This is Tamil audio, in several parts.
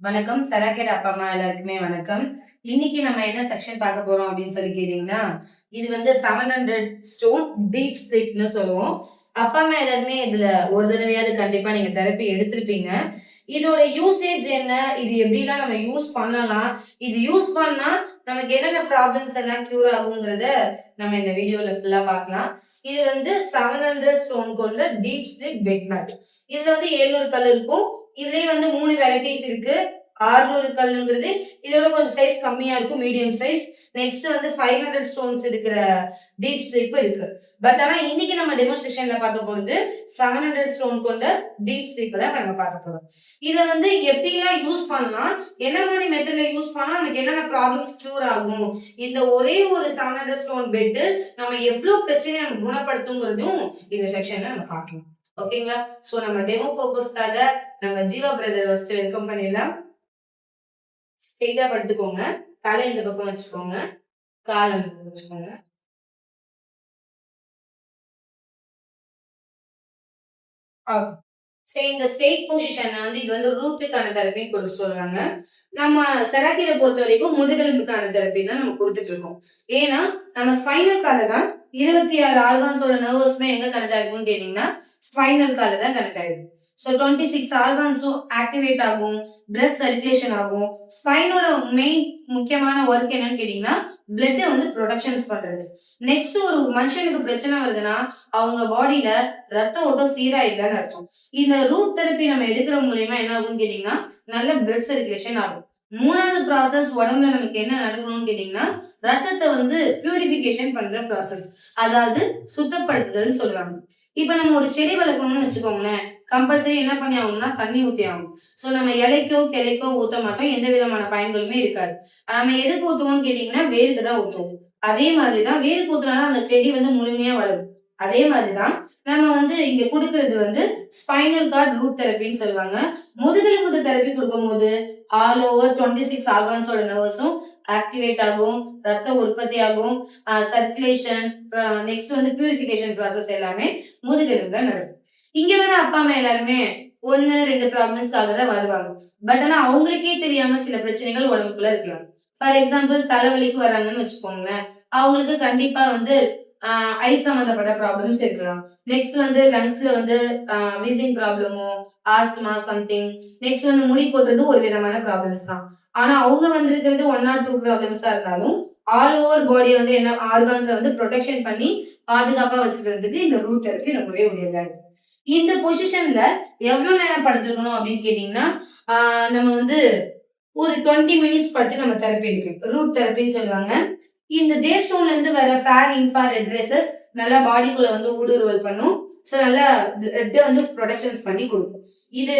வணக்கம். சராக்கேட் அப்பா அம்மா எல்லாருக்குமே வணக்கம். இன்னைக்கு நம்ம என்ன செக்ஷன் பார்க்க போறோம் அப்படின்னு சொல்லி கேட்டீங்கன்னா, இது வந்து 700 ஸ்டோன் டீப் ஸ்லீப்னு சொல்லுவோம். அப்பா அம்மா எல்லாருமே இதுல ஒரு தடவையாவது கண்டிப்பா நீங்க தெரப்பி எடுத்திருப்பீங்க. இதோட யூசேஜ் என்ன? இது எப்படிலாம் நம்ம யூஸ் பண்ணலாம்? இது யூஸ் பண்ணா நமக்கு என்னென்ன ப்ராப்ளம்ஸ் எல்லாம் கியூர் ஆகுங்கிறத நம்ம இந்த வீடியோல ஃபுல்லா பார்க்கலாம். இது வந்து 700 ஸ்டோன் கொண்ட டீப் ஸ்லீப் பெட் மேட். இதுல வந்து 700 கல் இருக்கும். இதுலயே வந்து 3 வெரைட்டிஸ் இருக்கு. 600 கல்லுங்கிறது இதோட கொஞ்சம் சைஸ் கம்மியா இருக்கும், மீடியம் சைஸ். நெக்ஸ்ட் வந்து 500 ஸ்டோன்ஸ் இருக்கிற டீப் ஸ்லீப் இருக்கு. பட் ஆனா இன்னைக்கு நம்ம டெமோன்ஸ்ட்ரேஷன்ல பார்க்க போறது 700 ஸ்டோன் கொண்ட டீப் ஸ்லீப் தான் நம்ம பார்க்க போறோம். இத வந்து எப்படிலாம் யூஸ் பண்ணலாம், என்ன மாதிரி மெத்தட்ல யூஸ் பண்ணா நமக்கு என்னென்ன ப்ராப்ளம்ஸ் கியூர் ஆகும், இந்த ஒரே ஒரு 700 ஸ்டோன் பெட் நம்ம எவ்வளவு பிரச்சனையை நம்ம குணப்படுத்துங்கிறதும் இந்த செக்ஷன்ல நம்ம பார்க்கலாம். ஓகேங்களா? சோ நம்ம டெமோ பர்பஸ்க்காக நம்ம ஜீவா பிரதர் ஃபர்ஸ்ட் வெல்கம் பண்ணிடலாம். ஸ்ட்ரெயிட்டா படுத்துக்கோங்க. தலை இந்த பக்கம் வச்சுக்கோங்க. கால் அந்த பக்கம் வச்சுக்கோங்க. சரி, இந்த ஸ்ட்ரெயிட் பொசிஷன் வந்து இது வந்து ரூட்டுக்கான தெரப்பின்னு கொடுக்க சொல்றாங்க. நம்ம செராக்கில பொறுத்த வரைக்கும் முதுகெலும்புக்கான தெரப்பி தான் நம்ம கொடுத்துட்டு இருக்கோம். ஏன்னா நம்ம ஸ்பைனல் கார்ல தான் 26 ஆர்கான்ஸோட நர்வஸ்மே எங்க கனெக்ட் ஆயிருக்கும்னு கேட்டீங்கன்னா ஸ்பைனல் கார்ல தான் கனெக்ட் ஆயிருக்கு. ஸோ 26 ஆர்கான்ஸும் ஆக்டிவேட் ஆகும், பிளட் சர்க்குலேஷன் ஆகும். ஸ்பைனோட மெயின் முக்கியமான ஒர்க் என்னன்னு கேட்டீங்கன்னா பிளட்டை வந்து ப்ரொடக்ஷன்ஸ் பண்றது. நெக்ஸ்ட் ஒரு மனுஷனுக்கு பிரச்சனை வருதுன்னா அவங்க பாடியில ரத்த ஓட்டம் சீரா இல்லைன்னு அர்த்தம். இந்த ரூட் தெரப்பி நம்ம எடுக்கிற மூலியமா என்ன ஆகும்னு கேட்டீங்கன்னா நல்ல பிளட் சர்க்குலேஷன் ஆகும். மூணாவது ப்ராசஸ் உடம்புல நமக்கு என்ன நடக்கணும்னு கேட்டீங்கன்னா ரத்தத்தை வந்து பியூரிபிகேஷன் பண்ற ப்ராசஸ், அதாவது சுத்தப்படுத்துதல்னு சொல்லுவாங்க. இப்ப நம்ம ஒரு செடி வளர்க்கணும்னு வச்சுக்கோங்களேன், கம்பல்சரி என்ன பண்ணி ஆகணும்னா தண்ணி ஊத்தி ஆகணும். சோ நம்ம இலைக்கோ கிளைக்கோ ஊத்த மாட்டோம், எந்த விதமான பயன்களுமே இருக்காது. நம்ம எதுக்கு ஊத்துவோம்னு கேட்டீங்கன்னா வேருக்கு தான் ஊத்துவோம். அதே மாதிரிதான் வேருக்கு ஊத்துனாதான் அந்த செடி வந்து முழுமையா வளரும். அதே மாதிரிதான் நம்ம வந்து இங்க கொடுக்கறது வந்து ஸ்பைனல் கார்டு ரூட் தெரப்பின்னு சொல்லுவாங்க. முதுகெலும்புக்கு தெரப்பி கொடுக்கும் போது ஆல் ஓவர் 26 ஆர்கான்ஸோட நர்வஸும் ஆக்டிவேட் ஆகும், ரத்த உற்பத்தி ஆகும், சர்க்குலேஷன், நெக்ஸ்ட் வந்து பியூரிபிகேஷன் ப்ராசஸ் எல்லாமே முதுகெலும்புல நடக்கும். இங்க வேற அப்பா அம்மா எல்லாருமே 1-2 ப்ராப்ளம்ஸ்க்காக தான் வருவாங்க. பட் ஆனா அவங்களுக்கே தெரியாம சில பிரச்சனைகள் உடம்புக்குள்ள இருக்கலாம். ஃபார் எக்ஸாம்பிள் தலைவலிக்கு வராங்கன்னு வச்சுக்கோங்களேன், அவங்களுக்கு கண்டிப்பா வந்து ஐ சம்பந்தப்பட்ட ப்ராப்ளம்ஸ் இருக்கலாம். நெக்ஸ்ட் வந்து லங்ஸ்ல வந்து வீசிங் ப்ராப்ளமோ, ஆஸ்துமா சம்திங். நெக்ஸ்ட் வந்து முடி கொட்டுறது ஒரு விதமான ப்ராப்ளம்ஸ் தான். ஆனா அவங்க வந்திருக்கிறது 1 or 2 ப்ராப்ளம்ஸா இருந்தாலும் ஆல் ஓவர் பாடியை வந்து என்ன ஆர்கான்ஸை வந்து ப்ரொடெக்ஷன் பண்ணி பாதுகாப்பா வச்சுக்கிறதுக்கு இந்த ரூட் தெரப்பி ரொம்பவே உதவியா இருக்கு. இந்த பொசிஷன்ல எவ்வளவு நேரம் படுத்துக்கணும் அப்படின்னு கேட்டீங்கன்னா நம்ம வந்து ஒரு 20 மினிட்ஸ் படுத்து நம்ம தெரப்பி எடுக்கலாம். ரூட் தெரப்பின்னு சொல்லுவாங்க. இந்த ஜே ஸ்டோன்ல இருந்து வர ஃபேர் இன்ஃப்ராரெட் ரேசஸ் நல்லா பாடிக்குள்ள வந்து ஊடுருவல் பண்ணும். ஸோ நல்லா பிளட் வந்து ப்ரொடக்ஷன்ஸ் பண்ணி கொடுக்கும்.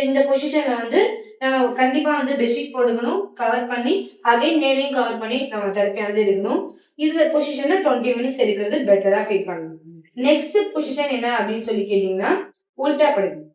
இந்த பொசிஷன்ல வந்து நம்ம கண்டிப்பா வந்து பெட்ஷீட் போட்டுக்கணும், கவர் பண்ணி அகைன் மேலையும் கவர் பண்ணி நம்ம தெரப்பி வந்து எடுக்கணும். இதுல பொசிஷன்ல 20 மினிட்ஸ் எடுக்கிறது பெட்டரா ஃபீல் பண்ணணும். நெக்ஸ்ட் பொசிஷன் என்ன அப்படின்னு சொல்லி கேட்டீங்கன்னா உல்டா படுக்கணும்.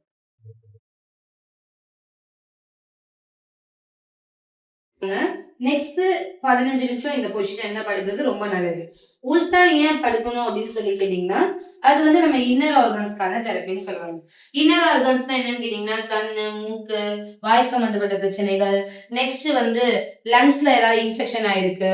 நெக்ஸ்ட் 15 நிமிஷம் இந்த பொசிஷன்ல படுக்கிறது ரொம்ப நல்லது. உல்டா ஏன் படுக்கணும் அப்படின்னு சொல்லி கேட்டீங்கன்னா அது வந்து நம்ம இன்னர் ஆர்கான்ஸ்க்கான தெரப்பின்னு சொல்லுவாங்க. இன்னர் ஆர்கான்ஸ்னா என்னன்னு கேட்டீங்கன்னா கண்ணு, மூக்கு, வாய் சம்பந்தப்பட்ட பிரச்சனைகள். நெக்ஸ்ட் வந்து லங்ஸ்ல ஏதாவது இன்ஃபெக்ஷன் ஆயிருக்கு,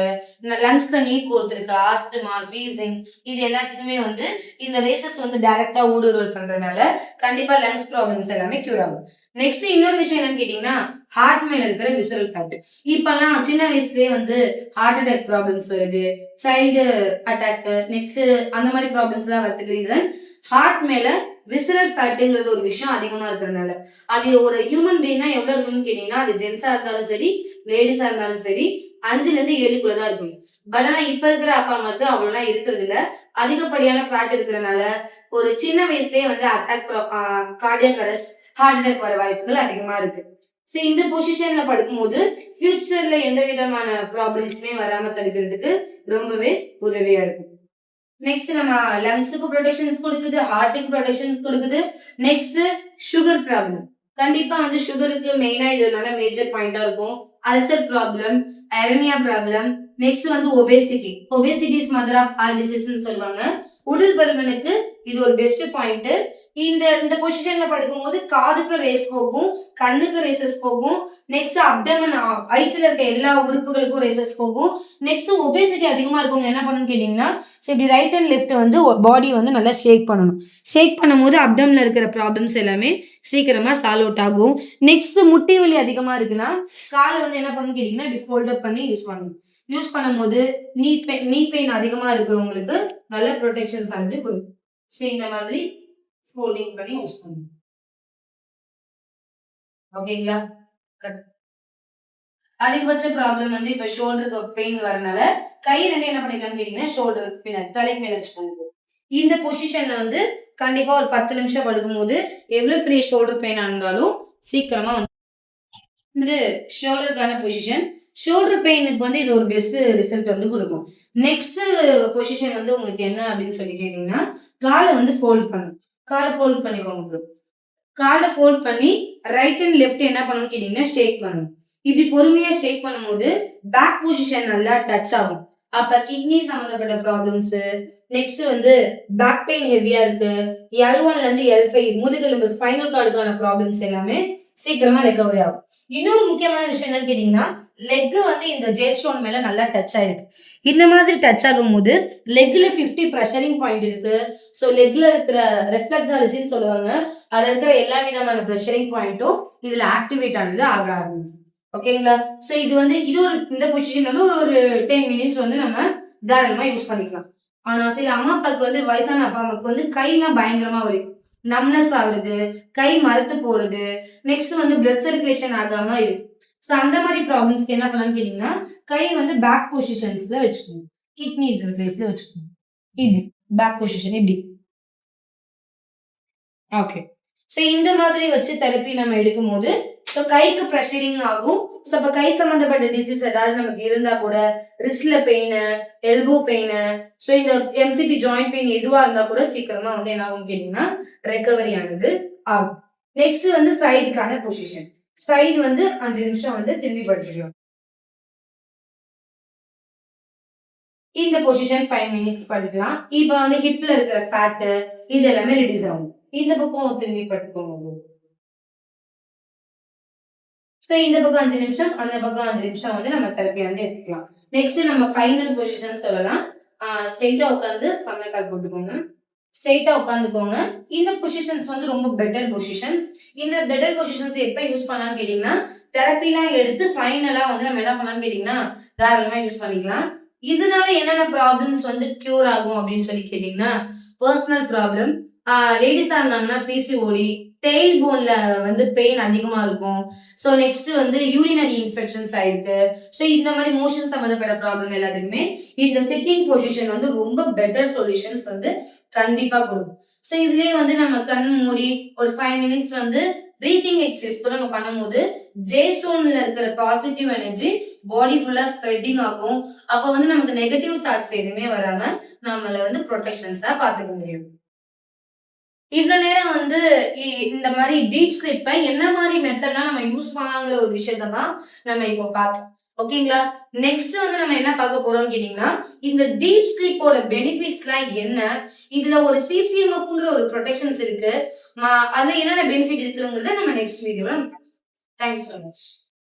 லங்ஸ்ல நீர் கோர்த்திருக்கு, ஆஸ்துமா, வீசிங், இது எல்லாத்துக்குமே வந்து இந்த ரேசஸ் வந்து டைரக்டா ஊடுருவல் பண்றதுனால கண்டிப்பா லங்ஸ் ப்ராப்ளம்ஸ் எல்லாமே கியூர் ஆகும். நெக்ஸ்ட் இன்னொரு விஷயம் என்னன்னு கேட்டீங்கன்னா ஹார்ட் மேல இருக்கிற விசரல் ஃபேட். இப்பெல்லாம் சின்ன வயசுலயே வந்து ஹார்ட் அட்டாக் ப்ராப்ளம்ஸ் வருது, சைல்டு அட்டாக், நெக்ஸ்ட் அந்த மாதிரி ப்ராப்ளம்ஸ் எல்லாம் வரதுக்கு ரீசன் ஹார்ட் மேல விசரல் ஃபேட்டுங்கிறது ஒரு விஷயம் அதிகமா இருக்கிறதுனால. அது ஒரு ஹியூமன் பீயிங்னா எவ்வளவு இருக்குன்னு கேட்டீங்கன்னா அது ஜென்ஸா இருந்தாலும் சரி லேடிஸா இருந்தாலும் சரி 5ல இருந்து 7க்குள்ளதான் இருக்கும். பட் ஆனா இப்ப இருக்கிற அப்பா அம்மாக்கு அவ்வளவுலாம் இருக்கிறது இல்ல. அதிகப்படியான ஃபேட் இருக்கிறதுனால ஒரு சின்ன வயசுலயே வந்து attack, cardiac arrest, heart attack வர வாய்ப்புகள் அதிகமா இருக்கு. சோ இந்த பொசிஷன்ல படுக்கும்போது ஃபியூச்சர்ல எந்த விதமான ப்ராப்ளம்ஸ்மே வராம தடுக்கிறதுக்கு ரொம்பவே உதவியா இருக்கும். நெக்ஸ்ட் நம்ம லங்ஸுக்கு ப்ரொடெக்ஷன்ஸ் கொடுக்குது, ஹார்ட்டுக்கு ப்ரொடெக்ஷன்ஸ் கொடுக்குது. Next sugar problem. கண்டிப்பா வந்து சுகருக்கு மெயினா இதனால மேஜர் பாயிண்டா இருக்கும். Ulcer problem, hernia problem. Next வந்து obesity. Obesity is mother of all டிசீஸ்னு சொல்லுவாங்க. உடல் பருமனுக்கு இது ஒரு பெஸ்ட் பாயிண்ட். இந்த இந்த பொசிஷன்ல படுக்கும்போது காதுக்கு ரேஸ் போகும், கண்ணுக்கு ரேசஸ் போகும், நெக்ஸ்ட் அப்டமன் வயித்துல இருக்க எல்லா உறுப்புகளுக்கும் ரேசஸ் போகும். நெக்ஸ்ட் ஒபேசிட்டி அதிகமா இருக்கவங்க என்ன பண்ணணும்னு கேட்டீங்கன்னா, இப்படி ரைட் அண்ட் லெஃப்ட் வந்து பாடி வந்து நல்லா ஷேக் பண்ணணும். ஷேக் பண்ணும்போது அப்டம்ல இருக்கிற ப்ராப்ளம்ஸ் எல்லாமே சீக்கிரமா சால்வ் அவுட் ஆகும். நெக்ஸ்ட் முட்டி வலி அதிகமா இருக்குன்னா காலை வந்து என்ன பண்ணணும்னு கேட்டீங்கன்னா இப்படி ஃபோல்டப் பண்ணி யூஸ் பண்ணணும். யூஸ் பண்ணும்போது நீ பெயின் அதிகமா இருக்கிறவங்களுக்கு நல்ல ப்ரொடெக்ஷன்ஸ் ஆனது கொடுக்கும். ஸோ இந்த மாதிரி ஃபோல்டிங் பண்ணி யூஸ் பண்ணணும். ஓகேங்களா? அதிகபட்ச ப்ராப்ளம் வந்து இப்ப ஷோல்டருக்கு பெயின் வரனால கை ரெண்டு என்ன பண்ணிக்கலாம்னு கேட்டீங்கன்னா ஷோல்டருக்கு பின்னாடி தலைக்கு மேல வச்சுக்கோங்க. இந்த பொசிஷன்ல வந்து கண்டிப்பா ஒரு 10 நிமிஷம் படுக்கும்போது எவ்வளவு பெரிய ஷோல்டர் பெயினா இருந்தாலும் சீக்கிரமா வந்து ஷோல்டருக்கான பொசிஷன். ஷோல்டர் பெயினுக்கு வந்து இது ஒரு பெஸ்ட் ரிசல்ட் வந்து கொடுக்கும். நெக்ஸ்ட் பொசிஷன் வந்து உங்களுக்கு என்ன அப்படின்னு சொல்லி கேட்டீங்கன்னா காலை வந்து ஃபோல்ட் பண்ணும். காலை ஃபோல்ட் பண்ணிக்கோங்க. காலை ஃபோல்ட் பண்ணி ரைட் அண்ட் லெஃப்ட் என்ன பண்ணணும்னு கேட்டீங்கன்னா ஷேக் பண்ணணும். இப்படி பொறுமையா ஷேக் பண்ணும்போது பேக் பொசிஷன் நல்லா டச் ஆகும். அப்ப கிட்னி சம்பந்தப்பட்ட ப்ராப்ளம்ஸ், நெக்ஸ்ட் வந்து பேக் பெயின் ஹெவியா இருக்கு, L1ல இருந்து L5 முதுகெலும்பு ஸ்பைனல் கார்டுக்கான ப்ராப்ளம்ஸ் எல்லாமே சீக்கிரமா ரெக்கவரி ஆகும். இன்னொரு முக்கியமான விஷயம் என்னன்னு கேட்டீங்கன்னா லெக் வந்து இந்த ஜெட் ஸ்டோன் மேல நல்லா டச் ஆயிருக்கு. இந்த மாதிரி டச் ஆகும் போது லெக்ல 50 ப்ரெஷரிங் பாயிண்ட் இருக்கு. ஸோ லெக்ல இருக்கிற ரெஃப்ளெக்ஸாலஜின்னு சொல்லுவாங்க. அதுல இருக்கிற எல்லா விதமான ப்ரெஷரிங் பாயிண்ட்டும் இதுல ஆக்டிவேட் ஆனது ஆக ஆரம்பிக்கும். ஓகேங்களா? ஸோ இது வந்து இது ஒரு இந்த பொசிஷன் வந்து ஒரு 10 மினிட்ஸ் வந்து நம்ம தாராளமா யூஸ் பண்ணிக்கலாம். ஆனா சில அம்மா அப்பாவுக்கு வந்து வயசான அப்பா அம்மாவுக்கு வந்து கையெல்லாம் பயங்கரமா வலிக்கும், நம்னஸ் ஆகுறது, கை மரத்து போறது, நெக்ஸ்ட் வந்து பிளட் சர்க்குலேஷன் ஆகாம இருக்கு. ஸோ அந்த மாதிரி ப்ராப்ளம்ஸ்க்கு என்ன பண்ணலாம்னு கேட்டீங்கன்னா கை வந்து பேக் பொசிஷன்ஸ்ல வச்சுக்கணும். கிட்னி இருக்கிற பிளேஸ்ல வச்சுக்கணும். இப்படி பேக் பொசிஷன் இப்படி. ஓகே. ஸோ இந்த மாதிரி வச்சு தெரப்பி நம்ம எடுக்கும்போது ஸோ கைக்கு ப்ரெஷரிங் ஆகும். ஸோ அப்போ கை சம்பந்தப்பட்ட டிசீஸ் ஏதாவது நமக்கு இருந்தா கூட ரிஸ்ட்ல பெயின், எல்போ பெயின், ஸோ இந்த எம்சிபி ஜாயிண்ட் பெயின் எதுவா இருந்தா கூட சீக்கிரமா வந்து என்ன ஆகும் கேட்டீங்கன்னா ரெக்கவரி ஆனது ஆகும். நெக்ஸ்ட் வந்து சைடுக்கான பொசிஷன். சைடு வந்து 5 நிமிஷம் வந்து திரும்பி படுத்துக்கலாம். இந்த பொசிஷன் 5 மினிட்ஸ் படுக்கலாம். இப்போ வந்து ஹிப்ல இருக்கிற ஃபேட் இது எல்லாமே ரெடியூஸ் ஆகும். இந்த பக்கம் திரும்பி படுத்துக்கோங்க. ஸோ இந்த பக்கம் 5 நிமிஷம், அந்த பக்கம் 5 நிமிஷம் வந்து நம்ம தெரப்பி வந்து எடுத்துக்கலாம். நெக்ஸ்ட் நம்ம ஃபைனல் பொசிஷன் சொல்லலாம். ஸ்ட்ரெயிட்டா உட்காந்து சமணக்கால் போட்டுக்கோங்க. ஸ்ட்ரெயிட்டா உட்காந்துக்கோங்க. இந்த பொசிஷன்ஸ் வந்து ரொம்ப பெட்டர் பொசிஷன்ஸ். இந்த பெட்டர் பொசிஷன்ஸ் எப்ப யூஸ் பண்ணலாம்னு கேட்டீங்கன்னா தெரப்பிலாம் எடுத்து ஃபைனலா வந்து நம்ம என்ன பண்ணலாம்னு கேட்டீங்கன்னா தாராளமா யூஸ் பண்ணிக்கலாம். இதனால என்னென்ன ப்ராப்ளம்ஸ் வந்து கியூர் ஆகும் அப்படின்னு சொல்லி கேட்டீங்கன்னா பர்சனல் ப்ராப்ளம், லேடிஸா இருந்தாங்கன்னா பிசிஓடி, டெயில் போன்ல வந்து பெயின் அதிகமா இருக்கும். ஸோ நெக்ஸ்ட் வந்து யூரினரி இன்ஃபெக்ஷன்ஸ் ஆயிருக்கு. ஸோ இந்த மாதிரி மோஷன் சம்மந்தப்பட்ட ப்ராப்ளம் எல்லாத்துக்குமே இந்த சிட்டிங் பொசிஷன் வந்து ரொம்ப பெட்டர் சொல்யூஷன்ஸ் வந்து கண்டிப்பா கொடுக்கும். ஸோ இதுலயே வந்து நம்ம கண் மூடி ஒரு 5 மினிட்ஸ் வந்து பிரீத்திங் எக்ஸசைஸ் கூட நம்ம பண்ணும்போது ஜே ஸ்டோன்ல இருக்கிற பாசிட்டிவ் எனர்ஜி பாடி ஃபுல்லா ஸ்ப்ரெட்டிங் ஆகும். அப்ப வந்து நமக்கு நெகட்டிவ் தாட்ஸ் எதுவுமே வராம நம்மள வந்து ப்ரொடெக்ஷன்ஸா பாத்துக்க முடியும். இவ்வளவு நேரம் வந்து இந்த மாதிரி டீப் ஸ்லீப்பை என்ன மாதிரி மெத்தட்லாம் நம்ம யூஸ் பண்ணலாங்கிற ஒரு விஷயத்த தான் நம்ம இப்போ பார்த்தோம். ஓகேங்களா? நெக்ஸ்ட் வந்து நம்ம என்ன பார்க்க போறோம்னு கேட்டீங்கன்னா இந்த டீப் ஸ்லீப்போட பெனிஃபிட்ஸ்லாம் என்ன, இதுல ஒரு சிசிஎம்எஃப்ங்கிற ஒரு ப்ரொடெக்ஷன்ஸ் இருக்கு, அதுல என்னென்ன பெனிஃபிட் இருக்குங்கிறத நம்ம நெக்ஸ்ட் வீடியோல தேங்க்யூ ஸோ மச்.